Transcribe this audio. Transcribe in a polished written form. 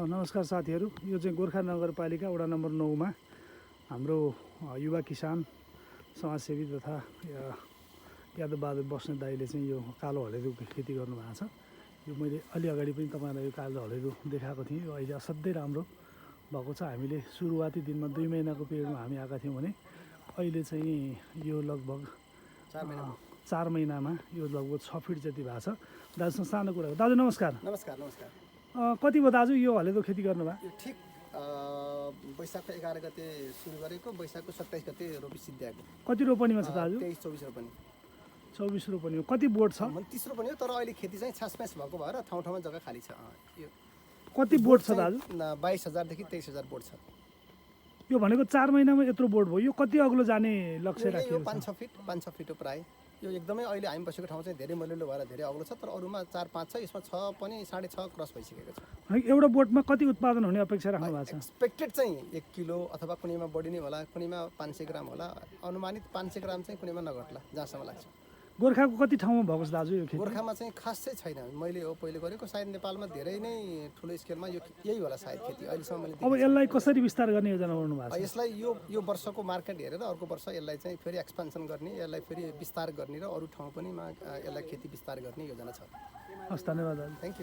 नमस्कार साथीहरू, यो चाहिँ गोर्खा नगरपालिका वडा नम्बर 9 मा हाम्रो युवा किसान समाजसेवी तथा यादवबहादुर बस्ने दाइले चाहिँ यो कालो हलेदोको खेती गर्नुभएको छ। यो मैले अलि अगाडि पनि तपाईहरुलाई यो कालो हलेदो देखाएको थिएँ। यो अहिले असाध्यै राम्रो भएको छ। हामीले सुरुवाती दिनमा 2 महिनाको पिरियडमा हामी आएका थियौँ भने अहिले चाहिँ यो लगभग 4 महिनामा यो लगभग 6 फिट जति भएको छ। दाजुसँग सानो कुरा हो। दाजु नमस्कार। नमस्कार नमस्कार। कति भयो दाजु यो हलेदो खेती गर्नुभयो? यो ठिक वैशाखको 11 गते सुरु गरेको, वैशाखको 27 गते रोपी सिद्ध्याएको। कति रोपनीमा छ दाजु? 23-24 रोपनी। 24 रोपनीमा कति बोट छ? 30 रोपनी हो, तर अहिले खेती चाहिँ छासमास भएको भएर ठाउँ ठाउँमा जग्गा खाली छ। यो कति बोट छ दाजु? 22,000 देखि 23,000 बोट छ। यो भनेको 4 महिनामा यत्रो बोट भयो। यो कति अग्लो जाने लक्ष्य राखिएको छ? 5-6 फिट हो प्राय। यो एकदमै अहिले हामी बसेको ठाउँ चाहिँ धेरै मलिलो भएर धेरै अग्लो छ, तर अरूमा 4-5 छ, यसमा 6 पनि 6.5 क्रस भइसकेको छ। एउटा बोटमा कति उत्पादन हुने अपेक्षा राख्नु भएको छ? एक्सपेक्टेड चाहिँ 1 किलो अथवा कुनैमा बढी नै होला, कुनैमा 500 ग्राम होला। अनुमानित 500 ग्राम चाहिँ कुनैमा नघट्ला जहाँसम्म लाग्छ। गोर्खाको कति ठाउँमा भएको छ दाजु यो खेती? गोर्खामा चाहिँ खास चाहिँ छैन। मैले हो पहिले गरेको, सायद नेपालमा धेरै नै ठुलो स्केलमा यो यही होला सायद खेती अहिलेसम्म मैले। अब यसलाई कसरी विस्तार गर्ने योजना गर्नु भएको छ? यसलाई यो वर्षको मार्केट हेरेर अर्को वर्ष यसलाई चाहिँ फेरि एक्सपेन्सन गर्ने, यसलाई फेरि विस्तार गर्ने र अरू ठाउँ पनि यसलाई खेती विस्तार गर्ने योजना छ। हस्, धन्यवाद दाजु। Thank you.